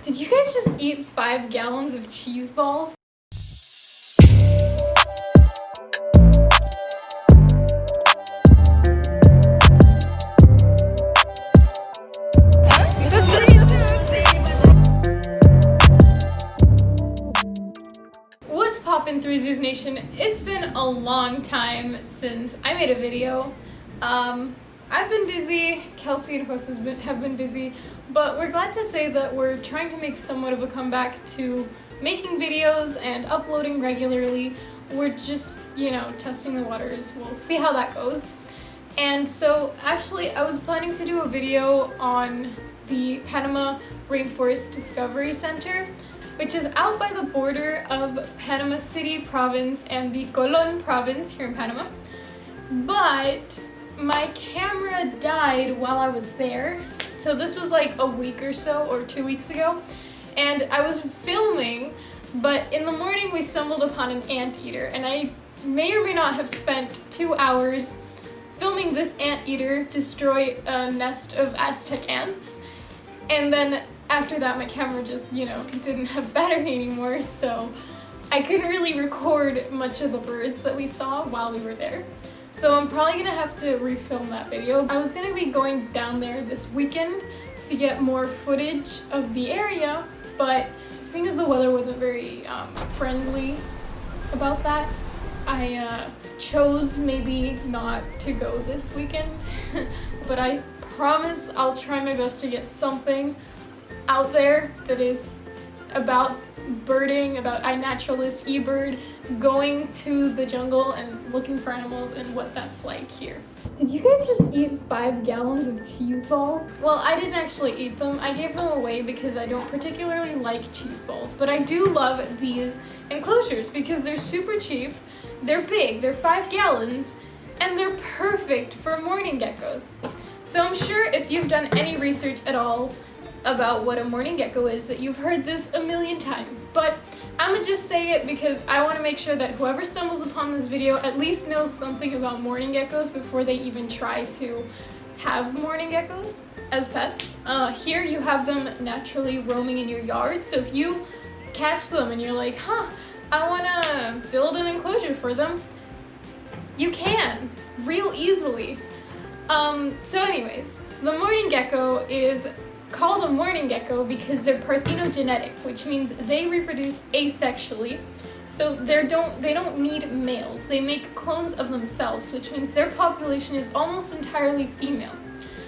Did you guys just eat 5 gallons of cheese balls? What's poppin' through Zeus Nation? It's been a long time since I made a video. I've been busy, Kelsey and Host have been busy, but we're glad to say that we're trying to make somewhat of a comeback to making videos and uploading regularly. We're just, testing the waters. We'll see how that goes. And so actually I was planning to do a video on the Panama Rainforest Discovery Center, which is out by the border of Panama City province and the Colón province here in Panama. But my camera died while I was there. So this was like a week or so, or 2 weeks ago. And I was filming, but in the morning we stumbled upon an anteater. And I may or may not have spent 2 hours filming this anteater destroy a nest of Aztec ants. And then after that, my camera just, didn't have battery anymore, so I couldn't really record much of the birds that we saw while we were there. So I'm probably gonna have to refilm that video. I was gonna be going down there this weekend to get more footage of the area, but seeing as the weather wasn't very friendly about that, I chose maybe not to go this weekend. But I promise I'll try my best to get something out there that is about birding, about iNaturalist, eBird, going to the jungle and looking for animals and what that's like here. Did you guys just eat 5 gallons of cheese balls? Well, I didn't actually eat them. I gave them away because I don't particularly like cheese balls, but I do love these enclosures because they're super cheap, they're big, they're 5 gallons, and they're perfect for mourning geckos. So I'm sure if you've done any research at all about what a mourning gecko is, that you've heard this a million times, but I'm gonna just say it because I want to make sure that whoever stumbles upon this video at least knows something about mourning geckos before they even try to have mourning geckos as pets. Here you have them naturally roaming in your yard, so if you catch them and you're like, I want to build an enclosure for them, you can, real easily. So anyways, the mourning gecko is called a mourning gecko because they're parthenogenetic, which means they reproduce asexually. So they don't need males. They make clones of themselves, which means their population is almost entirely female.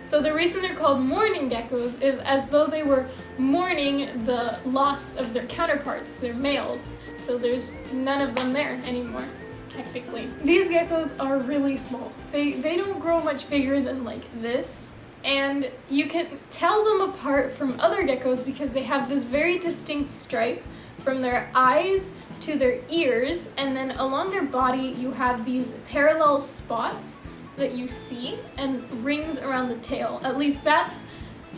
So the reason they're called mourning geckos is as though they were mourning the loss of their counterparts, their males. So there's none of them there anymore, technically. These geckos are really small. They don't grow much bigger than like this. And you can tell them apart from other geckos because they have this very distinct stripe from their eyes to their ears, and then along their body you have these parallel spots that you see and rings around the tail. At least that's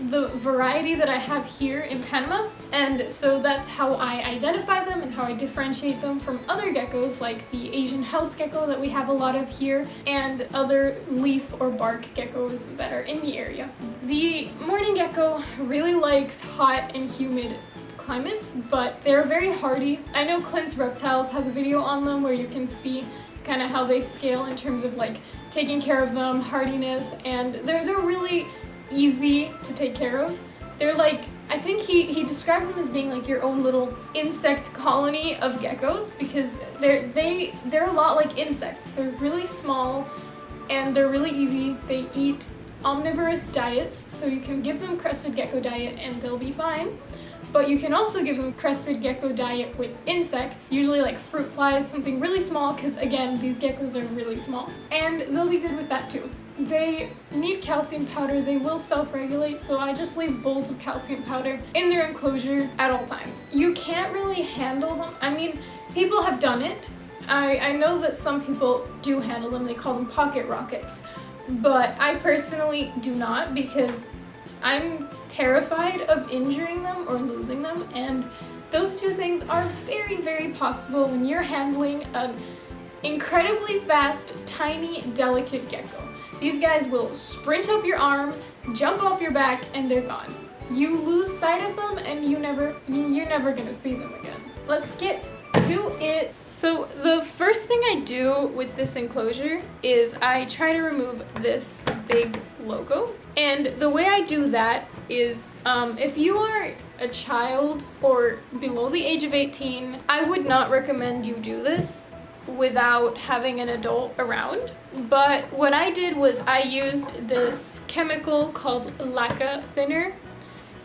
the variety that I have here in Panama, and so that's how I identify them and how I differentiate them from other geckos like the Asian house gecko that we have a lot of here and other leaf or bark geckos that are in the area. The mourning gecko really likes hot and humid climates, but they're very hardy. I know Clint's Reptiles has a video on them where you can see kind of how they scale in terms of like taking care of them, hardiness, and they're really easy to take care of. They're like, I think he described them as being like your own little insect colony of geckos because they're a lot like insects. They're really small and they're really easy. They eat omnivorous diets, so you can give them crested gecko diet and they'll be fine. But you can also give them crested gecko diet with insects, usually like fruit flies, something really small, because again, these geckos are really small. And they'll be good with that too. They need calcium powder, they will self-regulate, so I just leave bowls of calcium powder in their enclosure at all times. You can't really handle them. I mean, people have done it. I know that some people do handle them, they call them pocket rockets. But I personally do not because I'm terrified of injuring them or losing them, and those two things are very, very possible when you're handling an incredibly fast, tiny, delicate gecko. These guys will sprint up your arm, jump off your back, and they're gone. you lose sight of them and you're never gonna see them again. Let's get to it. So the first thing I do with this enclosure is I try to remove this big logo. And the way I do that is if you are a child or below the age of 18, I would not recommend you do this without having an adult around. But what I did was I used this chemical called lacquer thinner,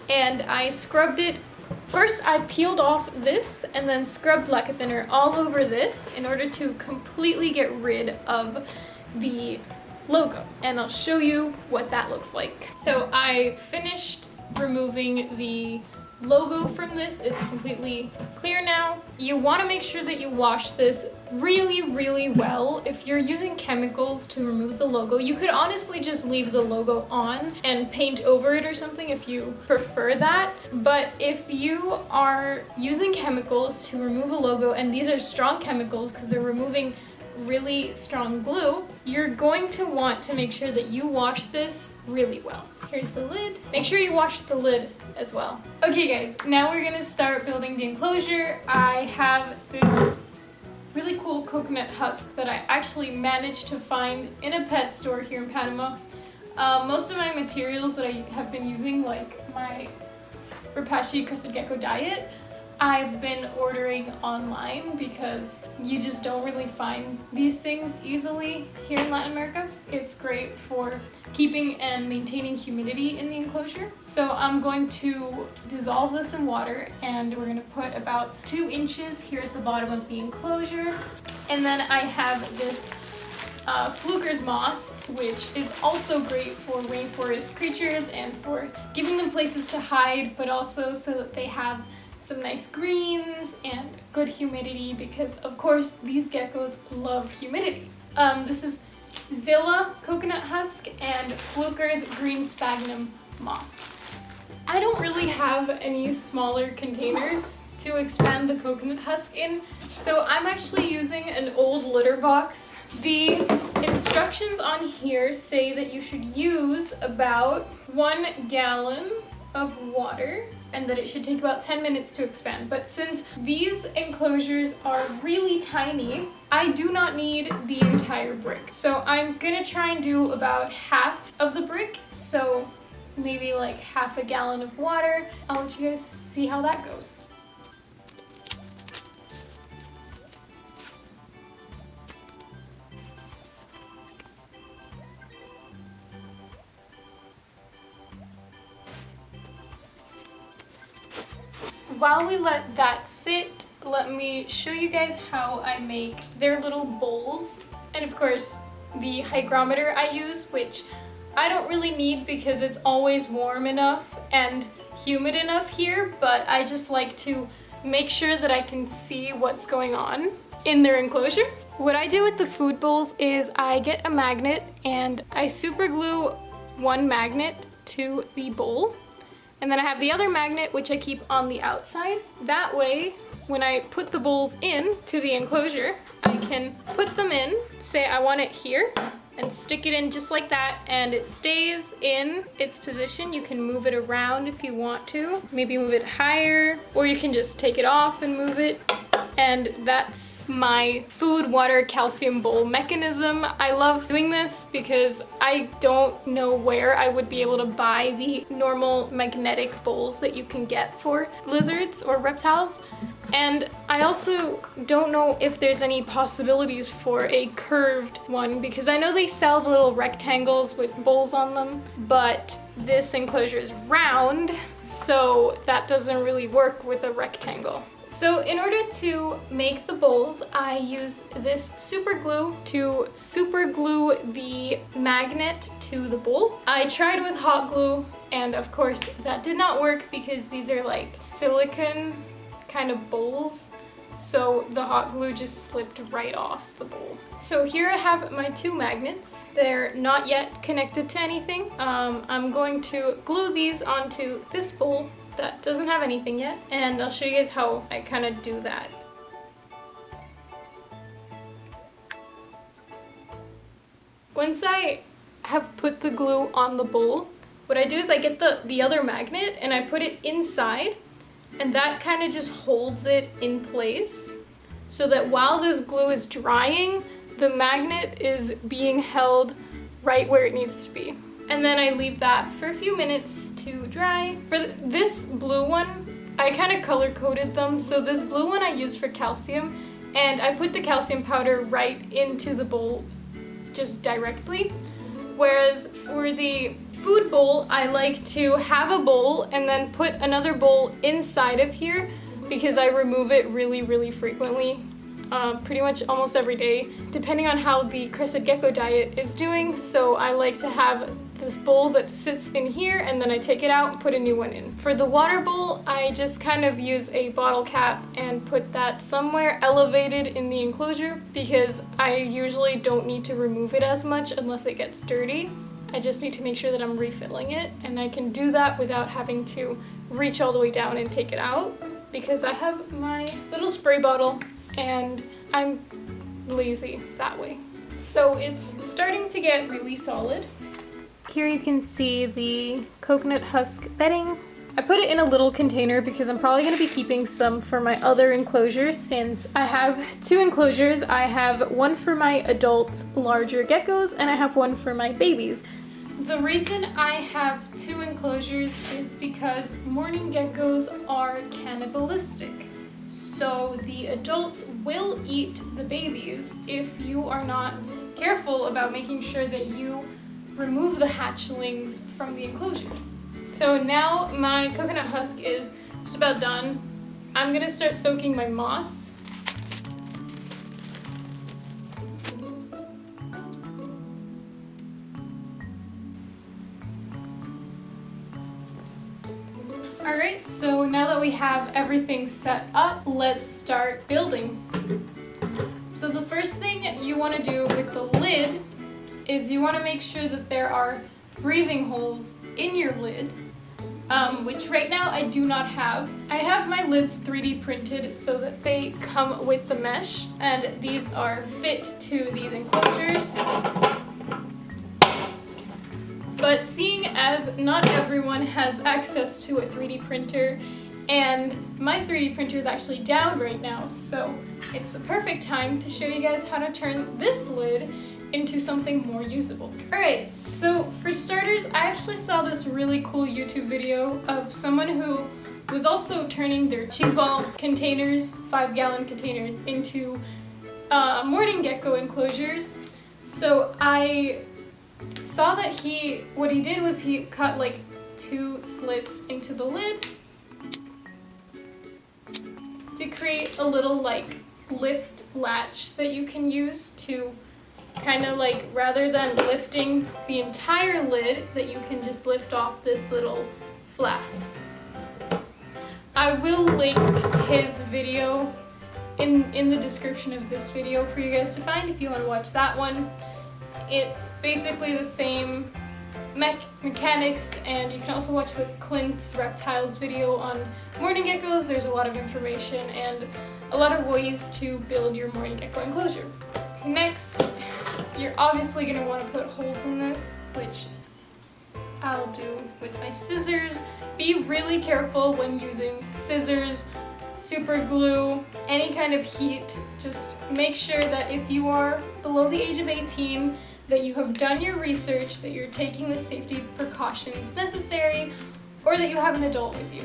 and I scrubbed it. First I peeled off this and then scrubbed lacquer thinner all over this in order to completely get rid of the logo, and I'll show you what that looks like. So I finished removing the logo from this. It's completely clear now. You want to make sure that you wash this really well. If you're using chemicals to remove the logo, you could honestly just leave the logo on and paint over it or something if you prefer that. But if you are using chemicals to remove a logo, and these are strong chemicals because they're removing really strong glue, you're going to want to make sure that you wash this really well. Here's the lid. Make sure you wash the lid as well. Okay guys, now we're gonna start building the enclosure. I have this really cool coconut husk that I actually managed to find in a pet store here in Panama. Most of my materials that I have been using, like my Rapashi crested gecko diet, I've been ordering online because you just don't really find these things easily here in Latin America. It's great for keeping and maintaining humidity in the enclosure. So I'm going to dissolve this in water, and we're going to put about 2 inches here at the bottom of the enclosure. And then I have this Fluker's moss, which is also great for rainforest creatures and for giving them places to hide, but also so that they have some nice greens and good humidity, because of course these geckos love humidity. This is Zilla coconut husk and Fluker's green sphagnum moss. I don't really have any smaller containers to expand the coconut husk in, so I'm actually using an old litter box. The instructions on here say that you should use about 1 gallon of water and that it should take about 10 minutes to expand. But since these enclosures are really tiny, I do not need the entire brick. So I'm gonna try and do about half of the brick, so maybe like half a gallon of water. I'll let you guys see how that goes. While we let that sit, let me show you guys how I make their little bowls. And of course, the hygrometer I use, which I don't really need because it's always warm enough and humid enough here, but I just like to make sure that I can see what's going on in their enclosure. What I do with the food bowls is I get a magnet and I super glue one magnet to the bowl. And then I have the other magnet, which I keep on the outside. That way, when I put the bowls in to the enclosure, I can put them in, say I want it here, and stick it in just like that, and it stays in its position. You can move it around if you want to, maybe move it higher, or you can just take it off and move it. And that's my food, water, calcium bowl mechanism. I love doing this because I don't know where I would be able to buy the normal magnetic bowls that you can get for lizards or reptiles. And I also don't know if there's any possibilities for a curved one, because I know they sell the little rectangles with bowls on them, but this enclosure is round, so that doesn't really work with a rectangle. So in order to make the bowls, I use this super glue to super glue the magnet to the bowl. I tried with hot glue, and of course that did not work because these are like silicone kind of bowls. So the hot glue just slipped right off the bowl. So here I have my 2 magnets. They're not yet connected to anything. I'm going to glue these onto this bowl that doesn't have anything yet, and I'll show you guys how I kind of do that. Once I have put the glue on the bowl, what I do is I get the other magnet and I put it inside, and that kind of just holds it in place so that while this glue is drying, the magnet is being held right where it needs to be. And then I leave that for a few minutes to dry. For this blue one, I kind of color coded them. So this blue one I used for calcium, and I put the calcium powder right into the bowl just directly. Whereas for the food bowl, I like to have a bowl and then put another bowl inside of here because I remove it really, really frequently. Pretty much almost every day, depending on how the crested gecko diet is doing. So I like to have this bowl that sits in here, and then I take it out and put a new one in. For the water bowl, I just kind of use a bottle cap and put that somewhere elevated in the enclosure because I usually don't need to remove it as much unless it gets dirty. I just need to make sure that I'm refilling it, and I can do that without having to reach all the way down and take it out because I have my little spray bottle and I'm lazy that way. So it's starting to get really solid. Here you can see the coconut husk bedding. I put it in a little container because I'm probably going to be keeping some for my other enclosures since I have two enclosures. I have one for my adult larger geckos and I have one for my babies. The reason I have two enclosures is because mourning geckos are cannibalistic. So the adults will eat the babies if you are not careful about making sure that you remove the hatchlings from the enclosure. So now my coconut husk is just about done. I'm gonna start soaking my moss. Alright, so now that we have everything set up, let's start building. So the first thing you want to do with the lid is you want to make sure that there are breathing holes in your lid, which right now I do not have. I have my lids 3D printed so that they come with the mesh, and these are fit to these enclosures. But seeing as not everyone has access to a 3D printer, and my 3D printer is actually down right now, so it's the perfect time to show you guys how to turn this lid into something more usable. Alright, so for starters, I actually saw this really cool YouTube video of someone who was also turning their cheese ball containers, 5-gallon containers, into mourning gecko enclosures. So I saw that what he did was he cut like 2 slits into the lid to create a little like lift latch that you can use to kind of like, rather than lifting the entire lid, that you can just lift off this little flap. I will link his video in the description of this video for you guys to find if you want to watch that one. It's basically the same mechanics, and you can also watch the Clint's Reptiles video on mourning geckos. There's a lot of information and a lot of ways to build your mourning gecko enclosure. Next, you're obviously going to want to put holes in this, which I'll do with my scissors. Be really careful when using scissors, super glue, any kind of heat. Just make sure that if you are below the age of 18, that you have done your research, that you're taking the safety precautions necessary, or that you have an adult with you.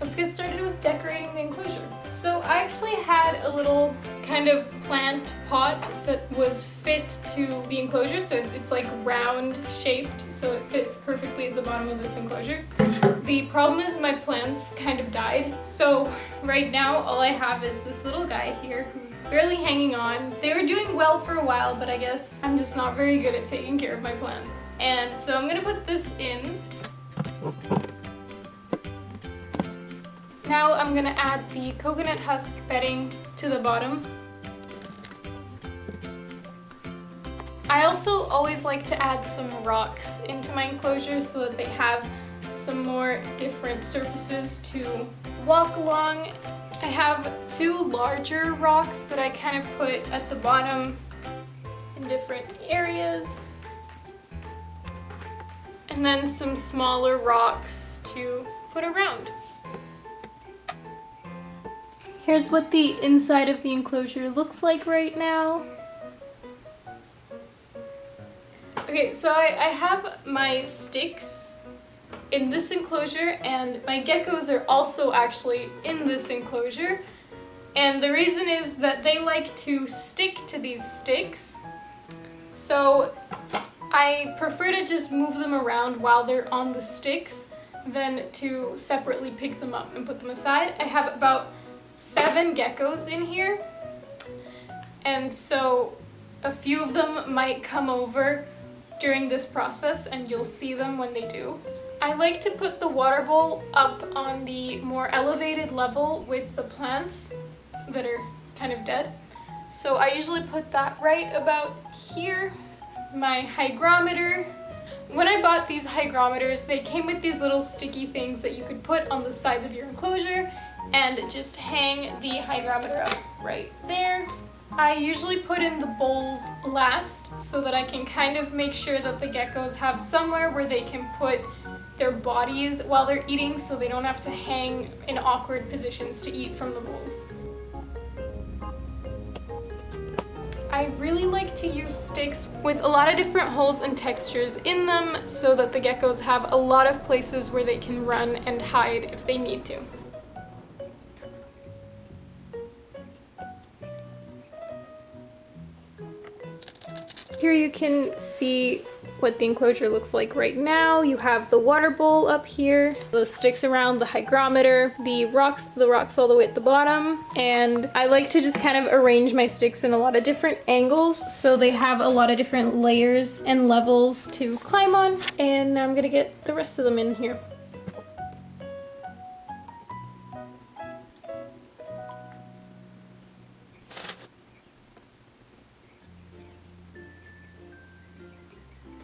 Let's get started with decorating the enclosure. So I actually had a little kind of plant pot that was fit to the enclosure, so it's like round shaped, so it fits perfectly at the bottom of this enclosure. The problem is my plants kind of died, so right now all I have is this little guy here who's barely hanging on. They were doing well for a while, but I guess I'm just not very good at taking care of my plants. And so I'm gonna put this in. Now I'm gonna add the coconut husk bedding to the bottom. I also always like to add some rocks into my enclosure so that they have some more different surfaces to walk along. I have two larger rocks that I kind of put at the bottom in different areas. And then some smaller rocks to put around. Here's what the inside of the enclosure looks like right now. Okay, so I have my sticks in this enclosure, and my geckos are also actually in this enclosure. And the reason is that they like to stick to these sticks. So I prefer to just move them around while they're on the sticks than to separately pick them up and put them aside. I have about 7 geckos in here, and so a few of them might come over during this process and you'll see them when they do. I like to put the water bowl up on the more elevated level with the plants that are kind of dead. So I usually put that right about here. My hygrometer. When I bought these hygrometers, they came with these little sticky things that you could put on the sides of your enclosure and just hang the hygrometer up right there. I usually put in the bowls last so that I can kind of make sure that the geckos have somewhere where they can put their bodies while they're eating, so they don't have to hang in awkward positions to eat from the bowls. I really like to use sticks with a lot of different holes and textures in them so that the geckos have a lot of places where they can run and hide if they need to. Here you can see what the enclosure looks like right now. You have the water bowl up here, the sticks around the hygrometer, the rocks all the way at the bottom, and I like to just kind of arrange my sticks in a lot of different angles so they have a lot of different layers and levels to climb on. And now I'm gonna get the rest of them in here.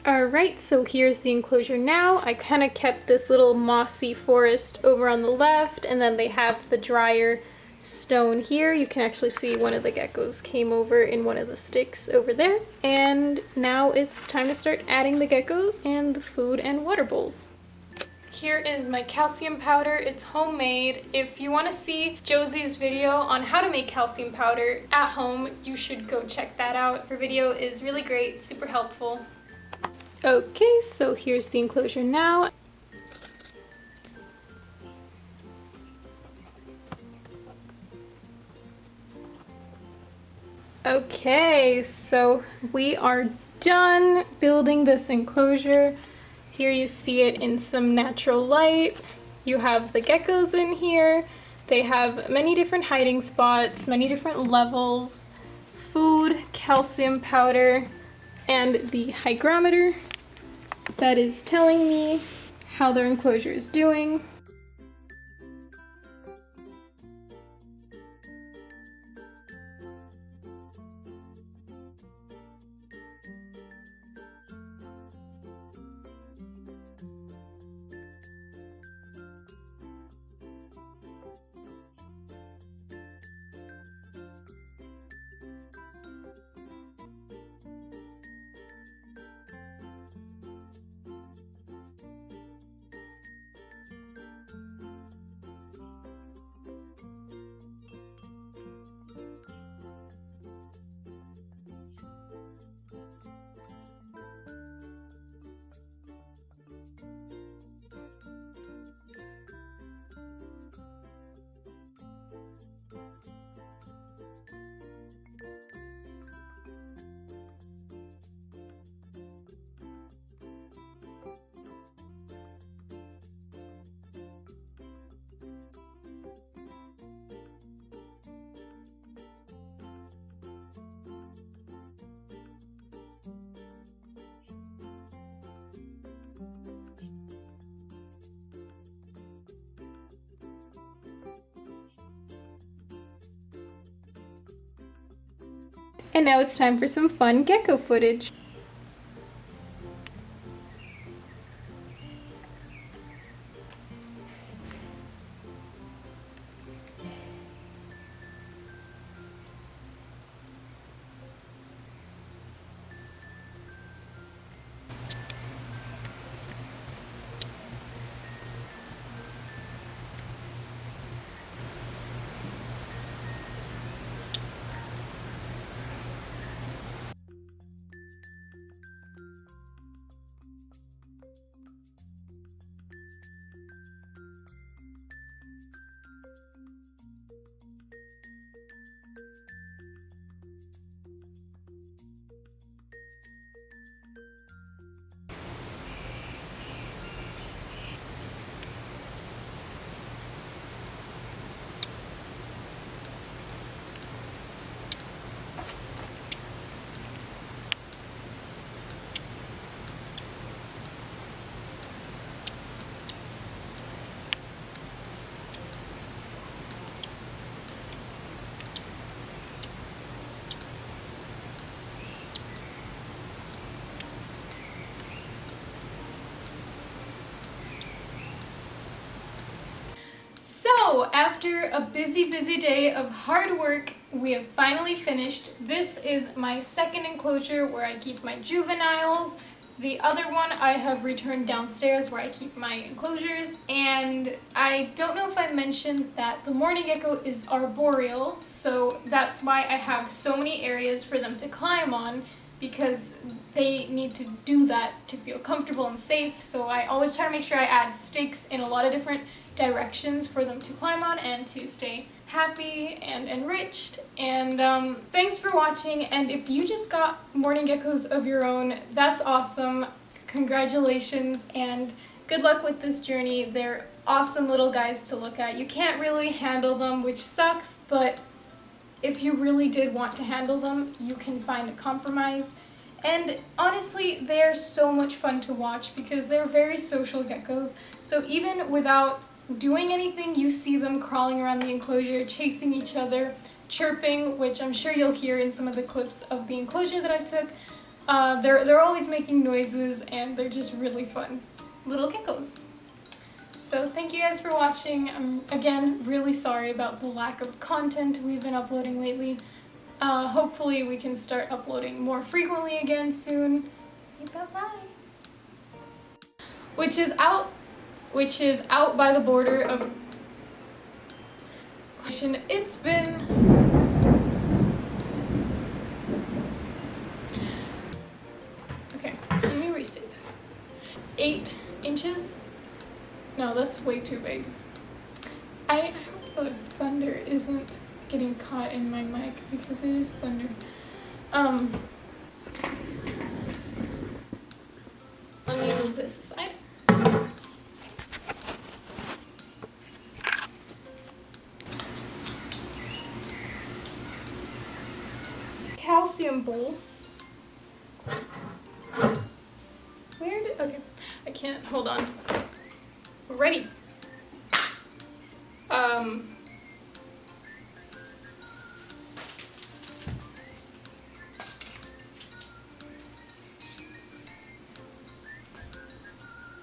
Alright, so here's the enclosure now. I kind of kept this little mossy forest over on the left, and then they have the drier stone here. You can actually see one of the geckos came over in one of the sticks over there. And now it's time to start adding the geckos and the food and water bowls. Here is my calcium powder. It's homemade. If you want to see Josie's video on how to make calcium powder at home, you should go check that out. Her video is really great, super helpful. Okay, so here's the enclosure now. Okay, so we are done building this enclosure. Here you see it in some natural light. You have the geckos in here. They have many different hiding spots, many different levels, food, calcium powder, and the hygrometer that is telling me how their enclosure is doing. And now it's time for some fun gecko footage. So after a busy day of hard work, we have finally finished. This is my second enclosure where I keep my juveniles. The other one I have returned downstairs where I keep my enclosures. And I don't know if I mentioned that the Mourning Gecko is arboreal, so that's why I have so many areas for them to climb on, because they need to do that to feel comfortable and safe. So I always try to make sure I add stakes in a lot of different directions for them to climb on and to stay happy and enriched. And thanks for watching, and if you just got mourning geckos of your own, that's awesome. Congratulations and good luck with this journey. They're awesome little guys to look at. You can't really handle them, which sucks, but if you really did want to handle them, you can find a compromise. And honestly, they're so much fun to watch because they're very social geckos. So even without doing anything, you see them crawling around the enclosure, chasing each other, chirping, which I'm sure you'll hear in some of the clips of the enclosure that I took. They're always making noises, and they're just really fun little geckos. So thank you guys for watching. I'm again really sorry about the lack of content we've been uploading lately. Hopefully we can start uploading more frequently again soon. Say bye-bye. Which is out by the border of... It's been... Okay, let me restate that. 8 inches? No, that's way too big. I hope the thunder isn't getting caught in my mic because it is thunder. Let me move this aside. Calcium bowl. Where did, okay, I can't, hold on. We're ready.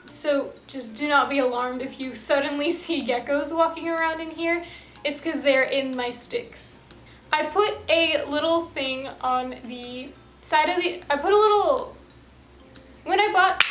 So just do not be alarmed if you suddenly see geckos walking around in here. It's because they're in my sticks. I put a little thing on the side of the, when I bought